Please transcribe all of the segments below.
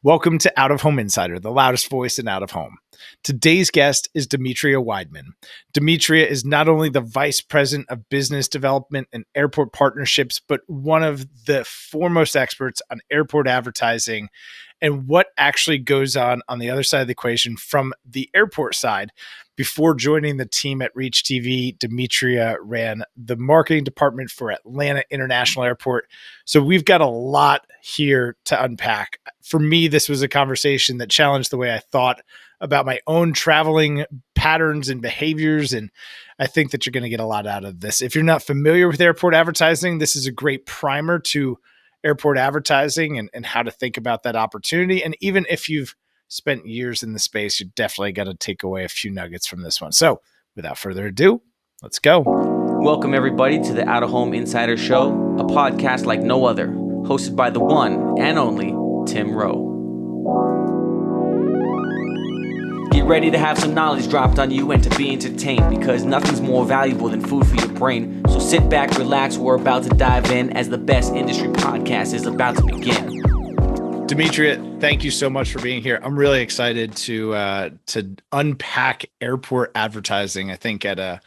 Welcome to Out of Home Insider, the loudest voice in out of home. Today's guest is Demetria Wideman. Demetria is not only the Vice President of Business Development and Airport Partnerships, but one of the foremost experts on airport advertising and what actually goes on the other side of the equation from the airport side. Before joining the team at ReachTV, Demetria ran the marketing department for Atlanta International Airport. So we've got a lot here to unpack. For me, this was a conversation that challenged the way I thought about my own traveling patterns and behaviors. And I think that you're going to get a lot out of this. If you're not familiar with airport advertising, this is a great primer to airport advertising and how to think about that opportunity. And even if you've spent years in the space, you're definitely going to take away a few nuggets from this one. So without further ado, let's go. Welcome everybody to the Out of Home Insider Show, a podcast like no other, hosted by the one and only Tim Rowe. Get ready to have some knowledge dropped on you and to be entertained, because nothing's more valuable than food for your brain. So sit back, relax, we're about to dive in as the best industry podcast is about to begin. Demetria, thank you so much for being here. I'm really excited to unpack airport advertising. I think at a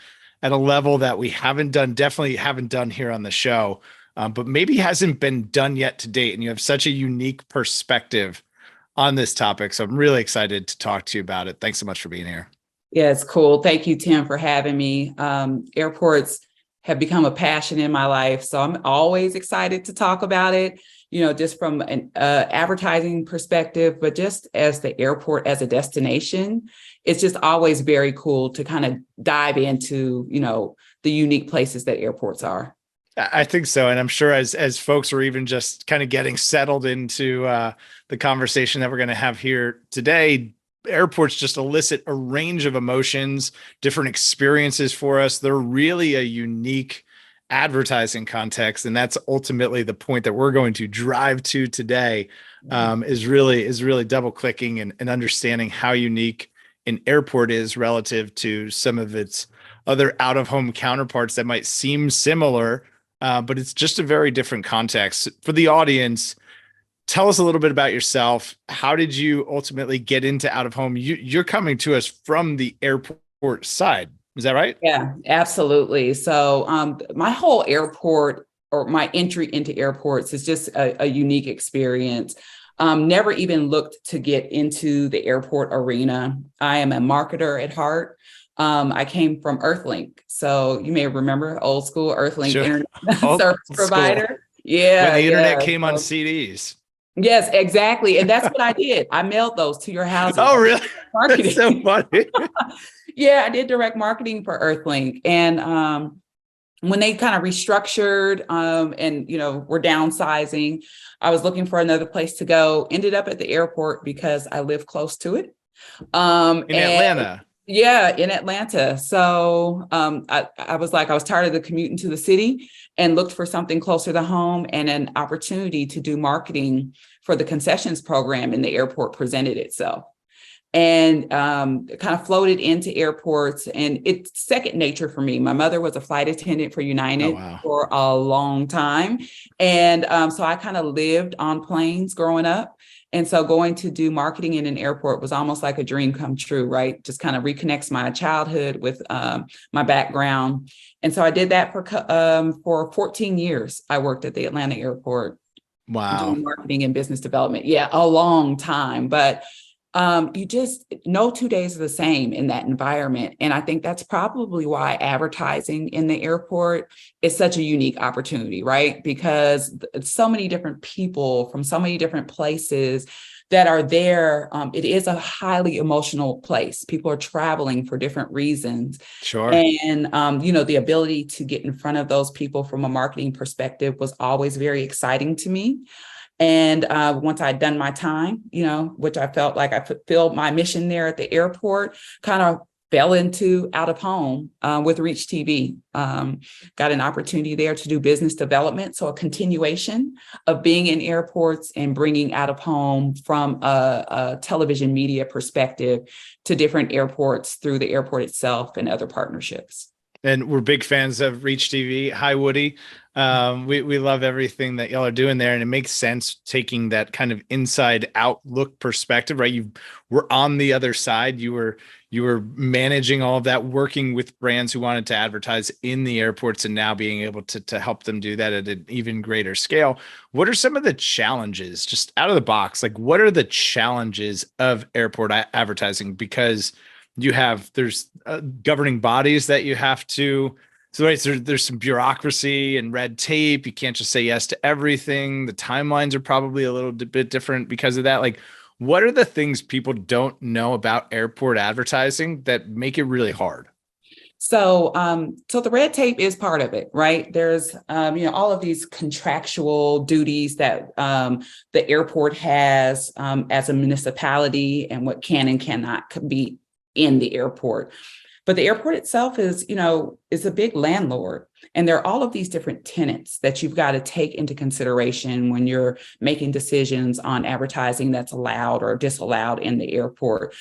level that we definitely haven't done here on the show, but maybe hasn't been done yet to date. And you have such a unique perspective on this topic. So I'm really excited to talk to you about it. Thanks so much for being here. Yeah, it's cool. Thank you, Tim, for having me. Airports have become a passion in my life, so I'm always excited to talk about it, just from an advertising perspective, but just as the airport as a destination, it's just always very cool to kind of dive into, the unique places that airports are. I think so. And I'm sure as folks are even just kind of getting settled into the conversation that we're going to have here today, airports just elicit a range of emotions, different experiences for us. They're really a unique advertising context. And that's ultimately the point that we're going to drive to today, is really double clicking and understanding how unique an airport is relative to some of its other out of home counterparts that might seem similar. But it's just a very different context. For the audience, tell us a little bit about yourself. How did you ultimately get into out of home? You're coming to us from the airport side. Is that right? Yeah, absolutely. So my whole airport, or my entry into airports, is just a unique experience. Never even looked to get into the airport arena. I am a marketer at heart. I came from Earthlink. So you may remember old school Earthlink Sure. internet service provider. Yeah. When the internet came on CDs. Yes, exactly. And that's what I did. I mailed those to your house. Oh, really? Marketing. That's so funny. Yeah, I did direct marketing for Earthlink. And when they kind of restructured and, were downsizing, I was looking for another place to go, ended up at the airport because I live close to it. In Atlanta. Yeah, in Atlanta. So I was tired of the commute into the city and looked for something closer to home, and an opportunity to do marketing for the concessions program in the airport presented itself. And kind of floated into airports, and it's second nature for me. My mother was a flight attendant for United for a long time. And so I kind of lived on planes growing up. And so going to do marketing in an airport was almost like a dream come true, right? Just kind of reconnects my childhood with my background. And so I did that for 14 years. I worked at the Atlanta airport. Wow. Doing marketing and business development. Yeah, a long time. But you just, no 2 days are the same in that environment. And I think that's probably why advertising in the airport is such a unique opportunity, right? Because so many different people from so many different places that are there. It is a highly emotional place. People are traveling for different reasons. Sure. And, the ability to get in front of those people from a marketing perspective was always very exciting to me. And once I'd done my time, which I felt like I fulfilled my mission there at the airport, kind of fell into out of home with ReachTV. Got an opportunity there to do business development. So a continuation of being in airports and bringing out of home from a television media perspective to different airports through the airport itself and other partnerships. And we're big fans of ReachTV. Hi, Woody. We love everything that y'all are doing there, and it makes sense taking that kind of inside outlook perspective, right? You were on the other side. You were managing all of that, working with brands who wanted to advertise in the airports, and now being able to help them do that at an even greater scale. What are some of the challenges, just out of the box? Like, what are the challenges of airport advertising? Because there's governing bodies that you have to. So right, there's some bureaucracy and red tape. You can't just say yes to everything. The timelines are probably a little bit different because of that. Like, what are the things people don't know about airport advertising that make it really hard? So the red tape is part of it, right? There's, all of these contractual duties that the airport has as a municipality, and what can and cannot be in the airport. But the airport itself is a big landlord. And there are all of these different tenants that you've got to take into consideration when you're making decisions on advertising that's allowed or disallowed in the airport.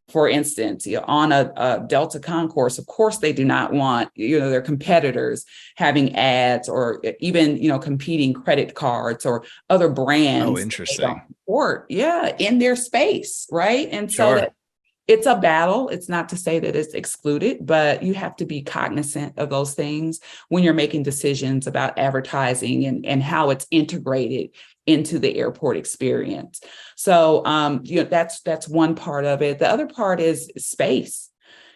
For instance, on a Delta concourse, of course, they do not want, their competitors having ads, or even, competing credit cards or other brands. Oh, interesting. In their space, right? And so Sure. that it's a battle. It's not to say that it's excluded, but you have to be cognizant of those things when you're making decisions about advertising and how it's integrated into the airport experience. So, that's one part of it. The other part is space.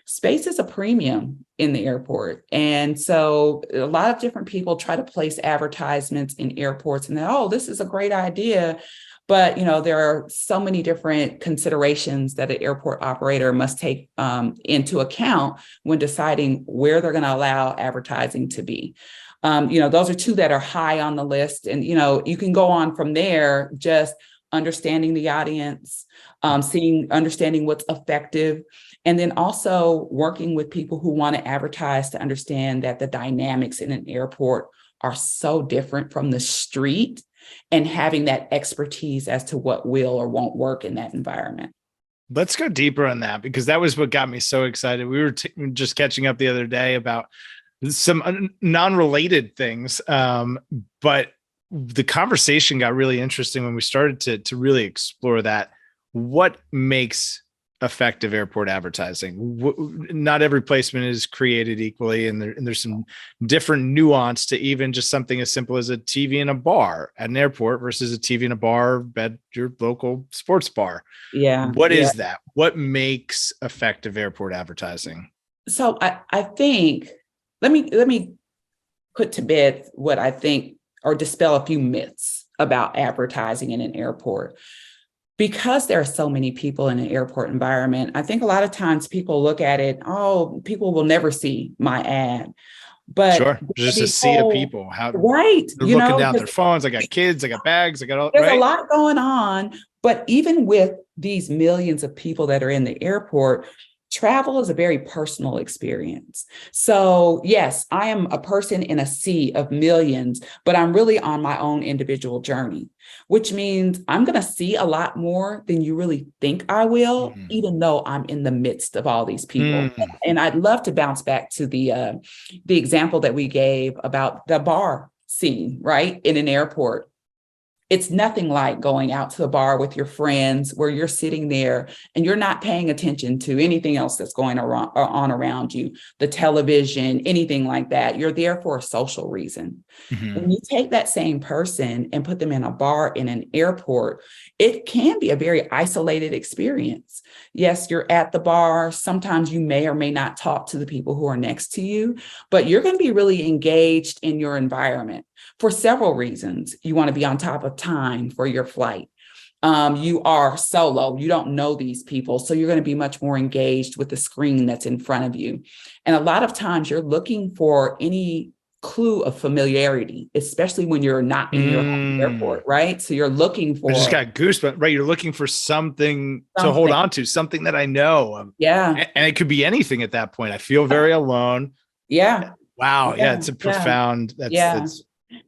Space is a premium in the airport. And so a lot of different people try to place advertisements in airports, and this is a great idea. But, there are so many different considerations that an airport operator must take into account when deciding where they're going to allow advertising to be. Those are two that are high on the list. And, you can go on from there, just understanding the audience, understanding what's effective, and then also working with people who want to advertise to understand that the dynamics in an airport are so different from the street, and having that expertise as to what will or won't work in that environment. Let's go deeper on that, because that was what got me so excited. We were just catching up the other day about some non-related things, but the conversation got really interesting when we started to really explore that. What makes effective airport advertising? Not every placement is created equally, and there's some different nuance to even just something as simple as a TV in a bar at an airport versus a TV in a bar at your local sports bar. Yeah. What is that? What makes effective airport advertising? So I think, let me put to bed what I think, or dispel a few myths about advertising in an airport. Because there are so many people in an airport environment, I think a lot of times people look at it, people will never see my ad. But sure, just a sea of people. How right? They're looking down at their phones. I got kids. I got bags. I got all. There's right? a lot going on. But even with these millions of people that are in the airport, travel is a very personal experience. So yes, I am a person in a sea of millions, but I'm really on my own individual journey, which means I'm going to see a lot more than you really think I will, even though I'm in the midst of all these people. And I'd love to bounce back to the example that we gave about the bar scene, right, in an airport. It's nothing like going out to the bar with your friends where you're sitting there and you're not paying attention to anything else that's going on around you, the television, anything like that. You're there for a social reason. When you take that same person and put them in a bar in an airport, it can be a very isolated experience. Yes, you're at the bar. Sometimes you may or may not talk to the people who are next to you, but you're going to be really engaged in your environment for several reasons. You want to be on top of time for your flight. You are solo. You don't know these people. So you're going to be much more engaged with the screen that's in front of you. And a lot of times you're looking for any clue of familiarity, especially when you're not in your home airport, right? So you're looking for— I just got goosebumps, right? You're looking for something to hold on to, something that I know. Yeah. And it could be anything at that point. I feel very alone. Yeah. Wow. Yeah. It's a profound, that's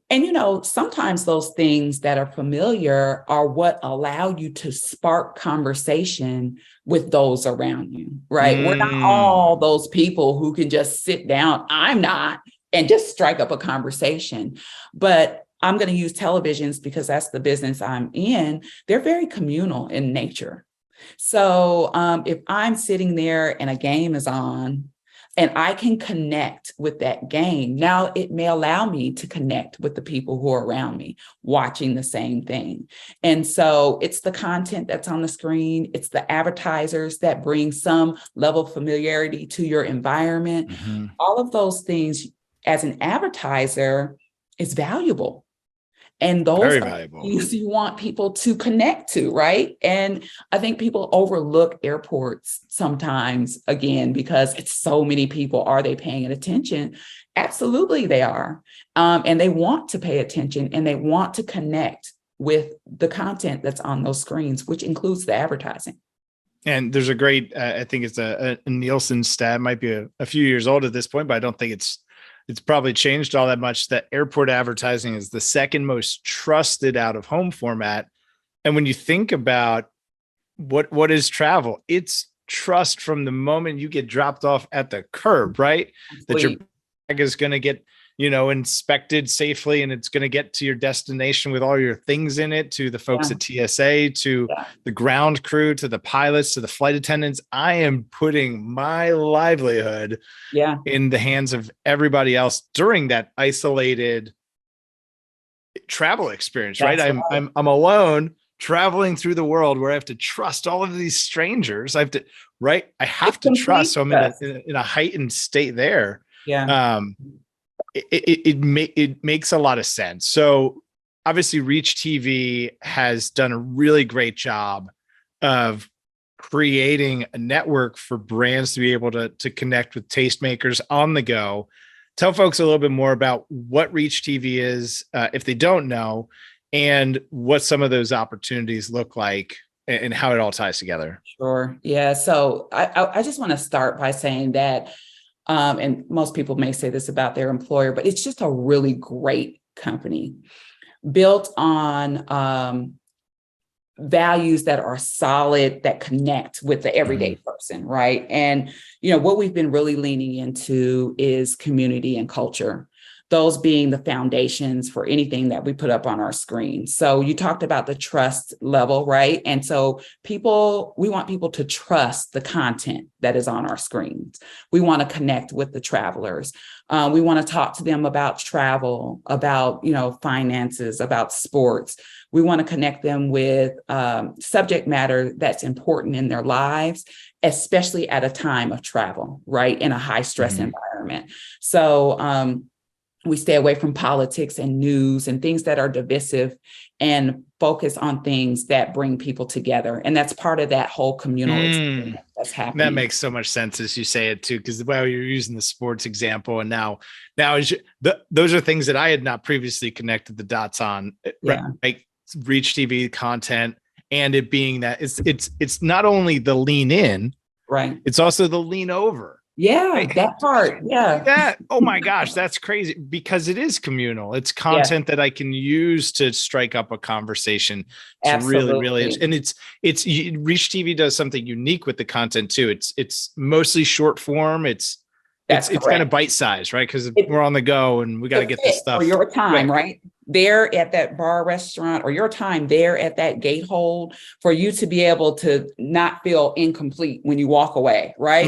And, sometimes those things that are familiar are what allow you to spark conversation with those around you, right? We're not all those people who can just sit down. I'm not, and just strike up a conversation. But I'm going to use televisions because that's the business I'm in. They're very communal in nature. So if I'm sitting there and a game is on and I can connect with that game, now it may allow me to connect with the people who are around me watching the same thing. And so it's the content that's on the screen. It's the advertisers that bring some level of familiarity to your environment. Mm-hmm. All of those things as an advertiser is valuable. And those Very are valuable. things you want people to connect to, right? And I think people overlook airports sometimes, again, because it's so many people. Are they paying attention? Absolutely, they are. And they want to pay attention and they want to connect with the content that's on those screens, which includes the advertising. And there's a great, I think it's a Nielsen stat, might be a few years old at this point, but I don't think it's probably changed all that much, that airport advertising is the second most trusted out of home format. And when you think about what is travel, it's trust from the moment you get dropped off at the curb, right? That your bag is going to get, inspected safely and it's going to get to your destination with all your things in it, to the folks at TSA, to the ground crew, to the pilots, to the flight attendants. I am putting my livelihood in the hands of everybody else during that isolated travel experience, right? I'm alone traveling through the world where I have to trust all of these strangers. I have to trust. So I'm in a heightened state there. It makes a lot of sense. So obviously ReachTV has done a really great job of creating a network for brands to be able to connect with tastemakers on the go. Tell folks a little bit more about what ReachTV is, if they don't know, and what some of those opportunities look like and how it all ties together. Sure. Yeah. So I just want to start by saying that, and most people may say this about their employer, but it's just a really great company built on values that are solid, that connect with the everyday person, right? And, what we've been really leaning into is community and culture, those being the foundations for anything that we put up on our screen. So you talked about the trust level, right? And so we want people to trust the content that is on our screens. We want to connect with the travelers. We want to talk to them about travel, about, finances, about sports. We want to connect them with subject matter that's important in their lives, especially at a time of travel, right? In a high stress environment. So, we stay away from politics and news and things that are divisive and focus on things that bring people together. And that's part of that whole communal experience that's happening. That makes so much sense as you say it too, because you're using the sports example. And now those are things that I had not previously connected the dots on, right? ReachTV content, and it being that it's not only the lean in, right? It's also the lean over. Yeah, right? That part. Yeah. Oh my gosh, that's crazy, because it is communal. It's content that I can use to strike up a conversation. It's really, and it's ReachTV does something unique with the content too. It's mostly short form. It's kind of bite size, right? Because we're on the go and we got to get this stuff for your time, right? There at that bar, restaurant, or your time there at that gate hold, for you to be able to not feel incomplete when you walk away, right?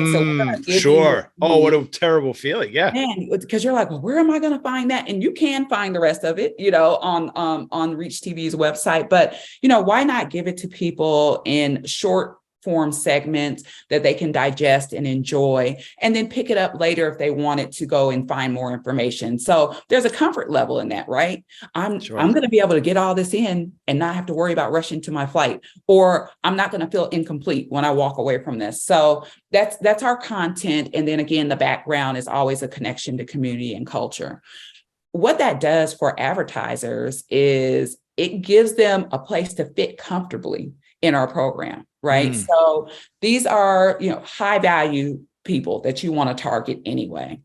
Sure. Oh, what a terrible feeling. Yeah. Because you're like, well, where am I going to find that? And you can find the rest of it, on ReachTV's website. But, why not give it to people in short form segments that they can digest and enjoy, and then pick it up later if they wanted to go and find more information. So there's a comfort level in that, right? I'm going to be able to get all this in and not have to worry about rushing to my flight, or I'm not going to feel incomplete when I walk away from this. So that's our content. And then again, the background is always a connection to community and culture. What that does for advertisers is it gives them a place to fit comfortably in our program, right? So these are, high value people that you want to target anyway.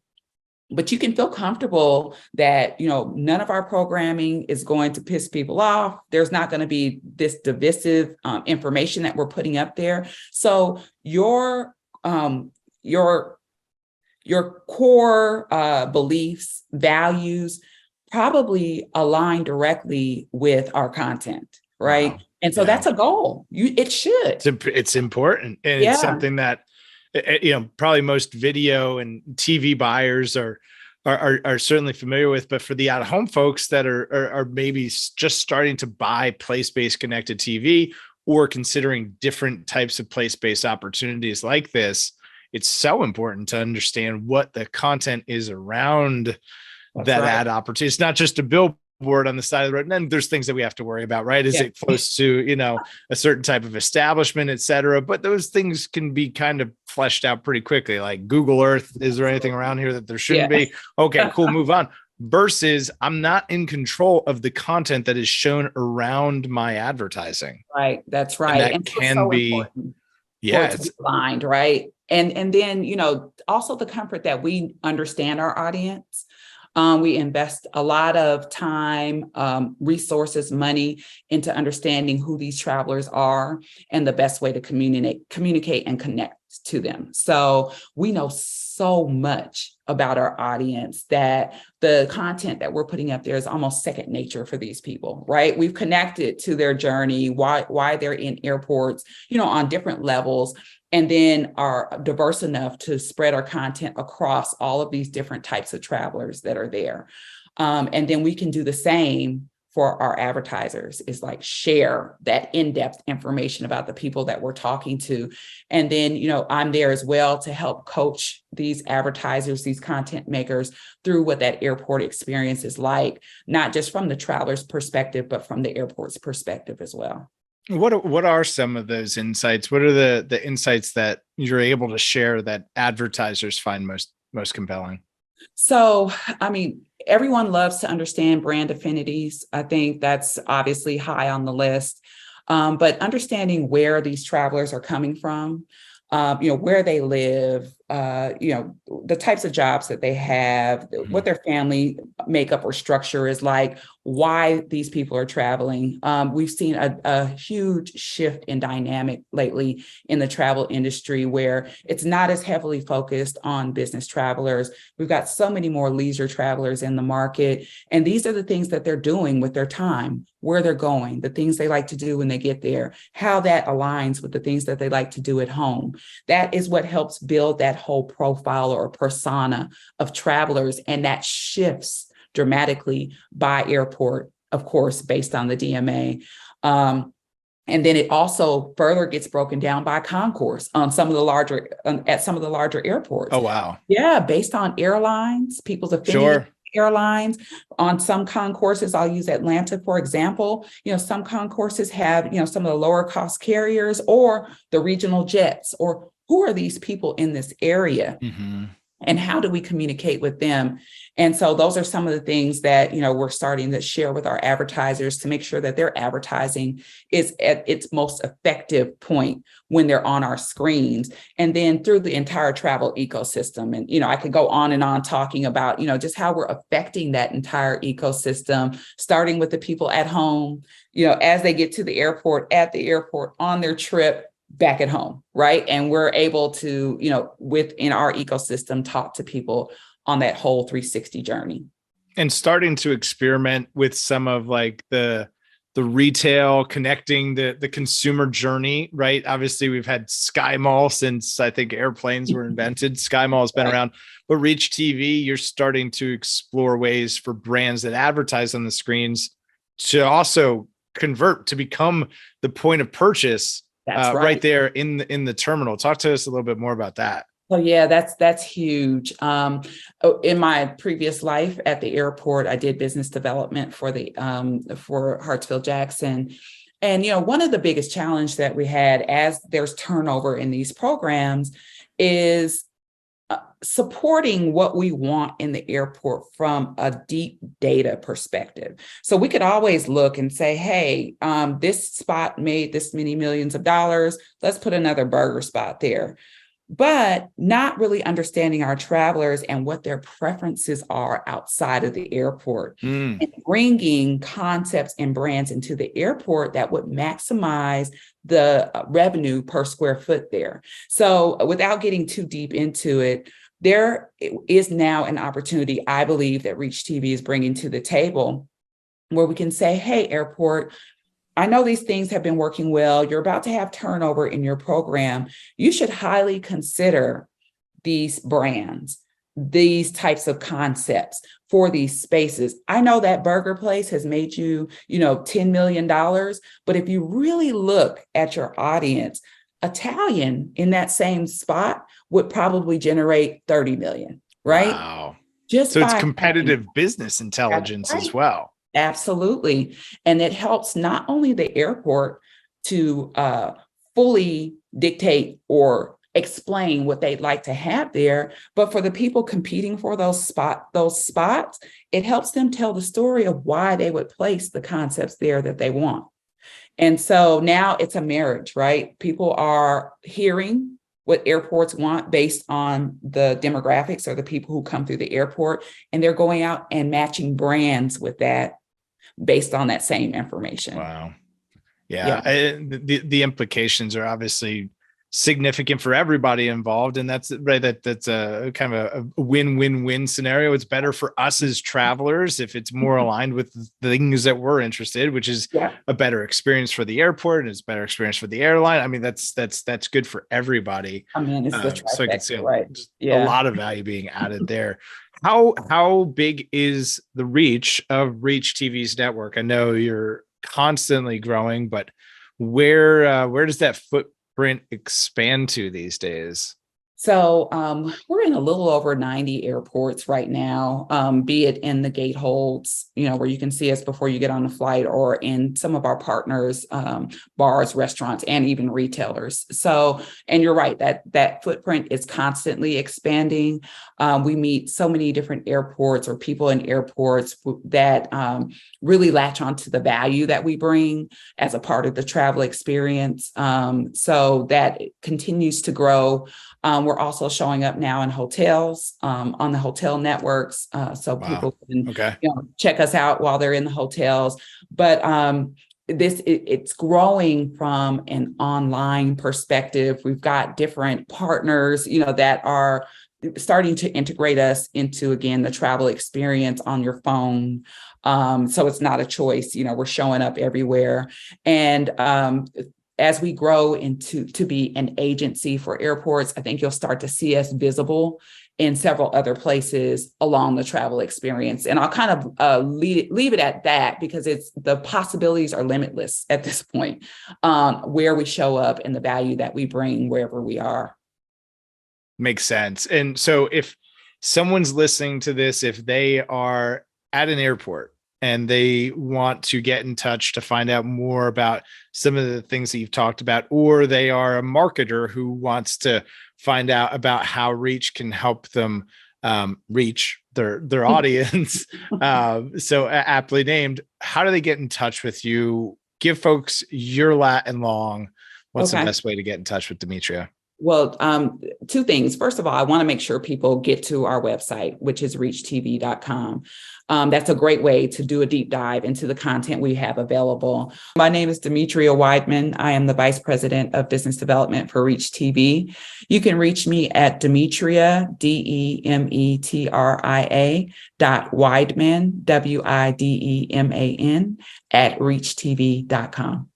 But you can feel comfortable that, none of our programming is going to piss people off. There's not going to be this divisive information that we're putting up there. So your your core beliefs, values probably align directly with our content, right? Wow. And so Yeah. that's a goal. It should. It's important, and it's Yeah, something that probably most video and TV buyers are certainly familiar with. But for the out of home folks that are maybe just starting to buy place-based connected TV or considering different types of place-based opportunities like this, it's so important to understand what the content is around that's that right. ad opportunity. It's not just a billboard on the side of the road. And then there's things that we have to worry about, right? Is Yeah. it close to, a certain type of establishment, et cetera? But those things can be kind of fleshed out pretty quickly. Like Google Earth, is there anything around here that there shouldn't Yeah. be? Okay, cool, move on. Versus I'm not in control of the content that is shown around my advertising. Right. That's And right. that And so it's can so be, important for yeah, it to be aligned, right? And then, also the comfort that we understand our audience. We invest a lot of time, resources, money into understanding who these travelers are and the best way to communicate and connect to them. So we know so much about our audience that the content that we're putting up there is almost second nature for these people, right? We've connected to their journey, why they're in airports, on different levels, and then are diverse enough to spread our content across all of these different types of travelers that are there. And then we can do the same for our advertisers, is like share that in-depth information about the people that we're talking to. And then, I'm there as well to help coach these advertisers, these content makers through what that airport experience is like, not just from the traveler's perspective, but from the airport's perspective as well. What are some of those insights? What are the insights that you're able to share that advertisers find most compelling? So, everyone loves to understand brand affinities. I think that's obviously high on the list. But understanding where these travelers are coming from, where they live, the types of jobs that they have, what their family makeup or structure is like, why these people are traveling. We've seen a huge shift in dynamic lately in the travel industry where it's not as heavily focused on business travelers. We've got so many more leisure travelers in the market. And these are the things that they're doing with their time, where they're going, the things they like to do when they get there, how that aligns with the things that they like to do at home. That is what helps build that whole profile or persona of travelers. And that shifts dramatically by airport, of course, based on the DMA. And then it also further gets broken down by concourse on some of the larger at some of the larger airports. Oh, wow. Yeah, based on airlines, people's affinity. Sure. Airlines. On some concourses, I'll use Atlanta, for example, some concourses have, some of the lower cost carriers or the regional jets, or who are these people in this area? Mm-hmm. And how do we communicate with them? And so those are some of the things that, we're starting to share with our advertisers to make sure that their advertising is at its most effective point when they're on our screens, and then through the entire travel ecosystem. And, I could go on and on talking about, just how we're affecting that entire ecosystem, starting with the people at home, as they get to the airport, at the airport, on their trip, back at home, right? And we're able to, within our ecosystem, talk to people on that whole 360 journey. And starting to experiment with some of like the retail, connecting the consumer journey, right? Obviously, we've had Sky Mall since I think airplanes were invented. Sky Mall has been around, but ReachTV, you're starting to explore ways for brands that advertise on the screens to also convert to become the point of purchase. That's right there in the terminal. Talk to us a little bit more about that. Oh yeah, that's huge. In my previous life at the airport, I did business development for Hartsfield Jackson. And one of the biggest challenges that we had as there's turnover in these programs is supporting what we want in the airport from a deep data perspective. So we could always look and say, hey, this spot made this many millions of dollars. Let's put another burger spot there. But not really understanding our travelers and what their preferences are outside of the airport, and bringing concepts and brands into the airport that would maximize the revenue per square foot there. So without getting too deep into it, there is now an opportunity, I believe, that ReachTV is bringing to the table where we can say, hey, airport, I know these things have been working well. You're about to have turnover in your program. You should highly consider these brands, these types of concepts for these spaces. I know that burger place has made you, $10 million, but if you really look at your audience, Italian in that same spot would probably generate 30 million, right? Wow. Just So it's by having competitive business that's intelligence as right. well. Absolutely. And it helps not only the airport to fully dictate or explain what they'd like to have there, but for the people competing for those spots, it helps them tell the story of why they would place the concepts there that they want. And so now it's a marriage, right? People are hearing what airports want based on the demographics or the people who come through the airport, and they're going out and matching brands with that based on that same information. Wow. Yeah. The implications are obviously significant for everybody involved. And that's right. That's a kind of a win-win-win scenario. It's better for us as travelers if it's more aligned with the things that we're interested, which is a better experience for the airport and it's a better experience for the airline. I mean, that's good for everybody. I mean, it's the so I can see trifecta, right? a lot of value being added there. How big is the reach of ReachTV's network? I know you're constantly growing, but where does that footprint expand to these days? So we're in a little over 90 airports right now, be it in the gate holds, where you can see us before you get on the flight, or in some of our partners, bars, restaurants, and even retailers. So, and you're right, that footprint is constantly expanding. We meet so many different airports or people in airports that really latch onto the value that we bring as a part of the travel experience. So that continues to grow. We're also showing up now in hotels, on the hotel networks, so people can check us out while they're in the hotels. But it's growing from an online perspective. We've got different partners, that are starting to integrate us into, again, the travel experience on your phone. So it's not a choice, we're showing up everywhere. And as we grow to be an agency for airports, I think you'll start to see us visible in several other places along the travel experience. And I'll kind of leave it at that, because the possibilities are limitless at this point, where we show up and the value that we bring wherever we are. Makes sense. And so if someone's listening to this, if they are at an airport and they want to get in touch to find out more about some of the things that you've talked about, or they are a marketer who wants to find out about how Reach can help them reach their audience, so aptly named, how do they get in touch with you? Give folks your lat and long. What's the best way to get in touch with Demetria? Well, two things. First of all, I want to make sure people get to our website, which is reachtv.com. That's a great way to do a deep dive into the content we have available. My name is Demetria Wideman. I am the Vice President of Business Development for ReachTV. You can reach me at Demetria, Demetria .Wideman, Wideman, at reachtv.com.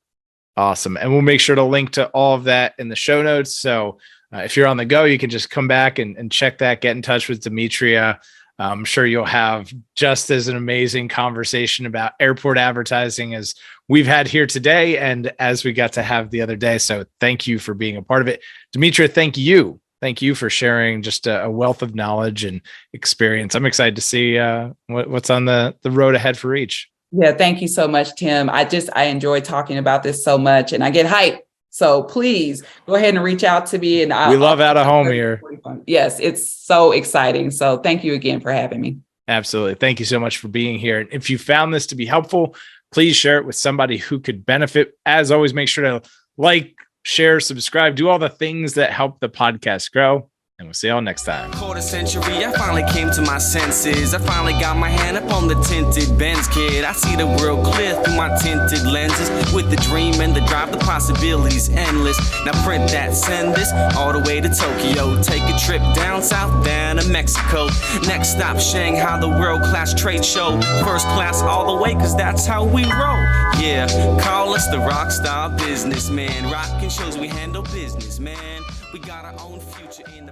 Awesome. And we'll make sure to link to all of that in the show notes. So if you're on the go, you can just come back and check that, get in touch with Demetria. I'm sure you'll have just as an amazing conversation about airport advertising as we've had here today and as we got to have the other day. So thank you for being a part of it. Demetria, thank you. Thank you for sharing just a wealth of knowledge and experience. I'm excited to see what's on the road ahead for Reach. Yeah, thank you so much, Tim. I enjoy talking about this so much, and I get hyped. So please go ahead and reach out to me. And we love out of home here. Yes, it's so exciting. So thank you again for having me. Absolutely. Thank you so much for being here. And if you found this to be helpful, please share it with somebody who could benefit. As always, make sure to like, share, subscribe, do all the things that help the podcast grow. And we'll see y'all next time. Quarter century, I finally came to my senses. I finally got my hand up on the tinted Benz, kid. I see the world clear through my tinted lenses. With the dream and the drive, the possibilities endless. Now print that, send this all the way to Tokyo. Take a trip down south, down to Mexico. Next stop, Shanghai, the world-class trade show. First class all the way, cause that's how we roll. Yeah, call us the rock star businessman. Rockin' shows, we handle business, man. We got our own future in the